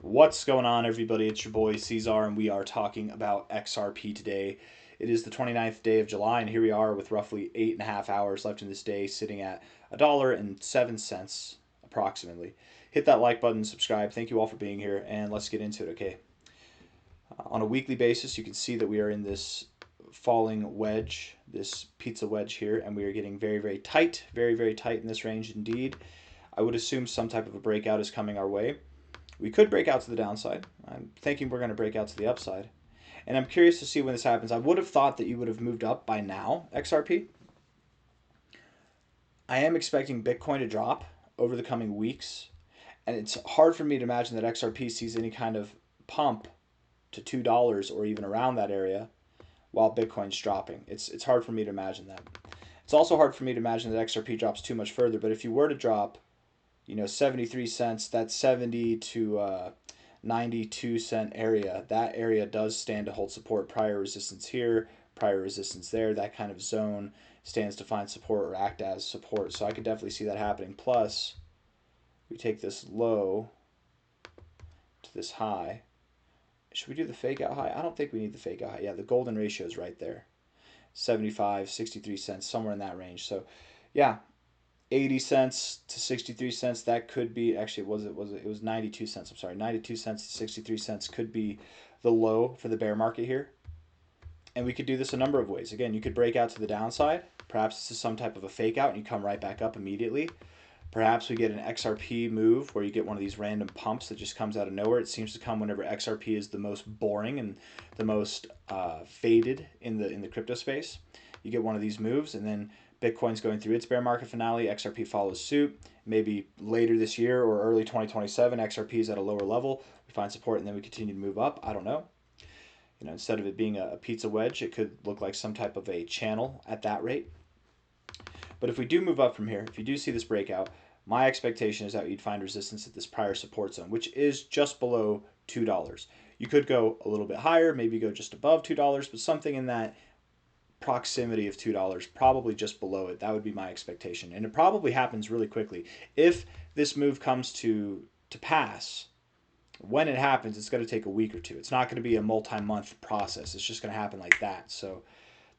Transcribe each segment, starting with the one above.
What's going on, everybody? It's your boy C-Zar, and we are talking about XRP today. It is the 29th day of July, and here we are with roughly 8.5 hours left in this day, sitting at $1.07 approximately. Hit that like button, subscribe. Thank you all for being here, and let's get into it, okay? On a weekly basis, you can see that we are in this falling wedge, this pizza wedge here, and we are getting very, very tight, very, very tight in this range indeed. I would assume some type of a breakout is coming our way. We could break out to the downside. I'm thinking we're going to break out to the upside. And I'm curious to see when this happens. I would have thought that you would have moved up by now, XRP. I am expecting Bitcoin to drop over the coming weeks. And it's hard for me to imagine that XRP sees any kind of pump to $2 or even around that area while Bitcoin's dropping. It's hard for me to imagine that. It's also hard for me to imagine that XRP drops too much further. But if you were to drop 73 cents, that 70 to 92 cent area, that area does stand to hold support. Prior resistance here, prior resistance there, that kind of zone stands to find support or act as support. So I could definitely see that happening. Plus, we take this low to this high. Should we do the fake out high? I don't think we need the fake out high. Yeah, the golden ratio is right there. 75, 63 cents, somewhere in that range. So yeah, 80 cents to 63 cents, that could be, actually it was 92 cents, I'm sorry, 92 cents to 63 cents could be the low for the bear market here. And we could do this a number of ways. Again, you could break out to the downside. Perhaps this is some type of a fake out and you come right back up immediately. Perhaps we get an XRP move where you get one of these random pumps that just comes out of nowhere. It seems to come whenever XRP is the most boring and the most faded in the crypto space. You get one of these moves, and then Bitcoin's going through its bear market finale. XRP follows suit. Maybe later this year or early 2027, XRP is at a lower level. We find support, and then we continue to move up. I don't know. Instead of it being a pizza wedge, it could look like some type of a channel at that rate. But if we do move up from here, if you do see this breakout, my expectation is that you'd find resistance at this prior support zone, which is just below $2. You could go a little bit higher, maybe go just above $2, but something in that proximity of $2, probably just below it. That would be my expectation. And it probably happens really quickly. If this move comes to pass, when it happens, it's going to take a week or two. It's not going to be a multi-month process. It's just going to happen like that. So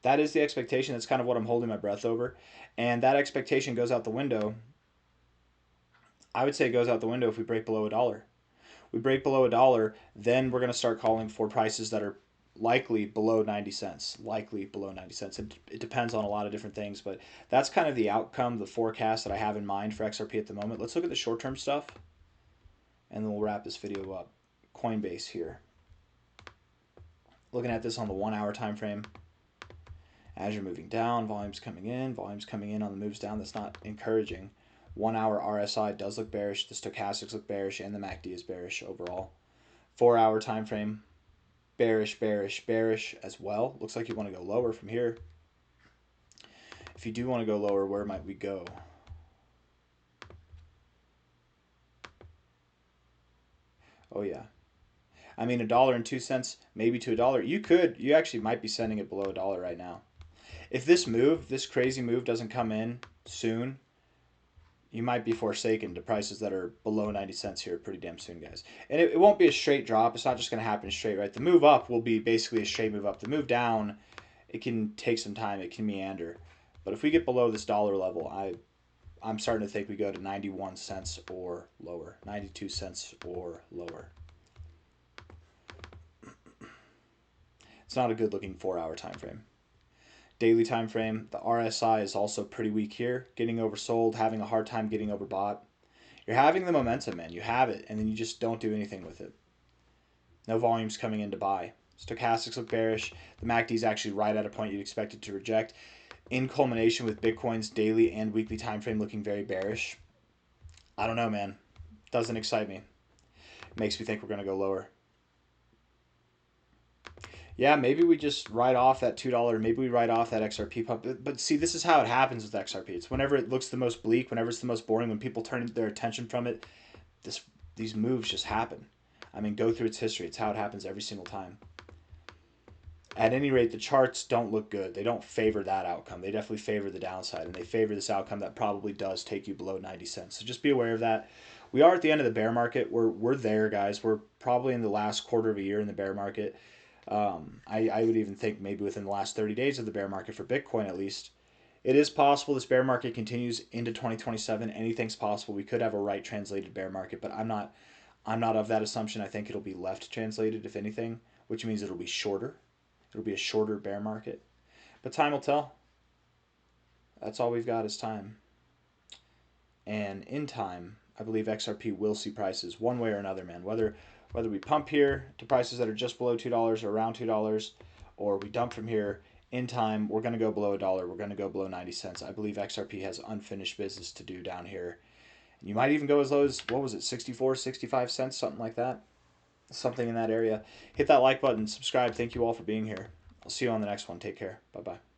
that is the expectation. That's kind of what I'm holding my breath over. And that expectation goes out the window. I would say it goes out the window if we break below $1. We break below $1, then we're going to start calling for prices that are likely below 90 cents. Likely below 90 cents. It depends on a lot of different things, but that's kind of the outcome, the forecast that I have in mind for XRP at the moment. Let's look at the short-term stuff, and then we'll wrap this video up. Coinbase here. Looking at this on the 1 hour time frame. As you're moving down, volume's coming in on the moves down. That's not encouraging. 1 hour RSI does look bearish. The stochastics look bearish, and the MACD is bearish overall. 4 hour time frame, bearish, bearish, bearish as well. Looks like you want to go lower from here. If you do want to go lower, where might we go? Oh yeah. I mean, $1.02, maybe to $1. You actually might be sending it below $1 right now. If this crazy move doesn't come in soon, you might be forsaken to prices that are below 90 cents here pretty damn soon, guys. And it won't be a straight drop. It's not just going to happen straight, right? The move up will be basically a straight move up. The move down, it can take some time. It can meander. But if we get below this dollar level, I'm starting to think we go to 91 cents or lower, 92 cents or lower. It's not a good looking 4 hour time frame. Daily time frame, the RSI is also pretty weak here. Getting oversold, having a hard time getting overbought. You're having the momentum, man. You have it, and then you just don't do anything with it. No volumes coming in to buy. Stochastics look bearish. The MACD is actually right at a point you'd expect it to reject. In culmination with Bitcoin's daily and weekly time frame looking very bearish. I don't know, man. Doesn't excite me. Makes me think we're going to go lower. Yeah, maybe we just write off that $2. Maybe we write off that XRP pump. But see, this is how it happens with XRP. It's whenever it looks the most bleak, whenever it's the most boring, when people turn their attention from it, these moves just happen. I mean, go through its history. It's how it happens every single time. At any rate, the charts don't look good. They don't favor that outcome. They definitely favor the downside, and they favor this outcome that probably does take you below 90 cents. So just be aware of that. we are at the end of the bear market. We're there, guys. We're probably in the last quarter of a year in the bear market. I would even think maybe within the last 30 days of the bear market for Bitcoin at least. It is possible this bear market continues into 2027. Anything's possible. We could have a right translated bear market, but I'm not of that assumption. I think it'll be left translated, if anything, which means it'll be shorter. It'll be a shorter bear market. But time will tell. That's all we've got is time. And in time, I believe XRP will see prices one way or another, man. Whether we pump here to prices that are just below $2 or around $2, or we dump from here, in time, we're going to go below $1. We're going to go below 90 cents. I believe XRP has unfinished business to do down here. And you might even go as low as, what was it, 64, 65 cents, something like that. Something in that area. Hit that like button, subscribe. Thank you all for being here. I'll see you on the next one. Take care. Bye-bye.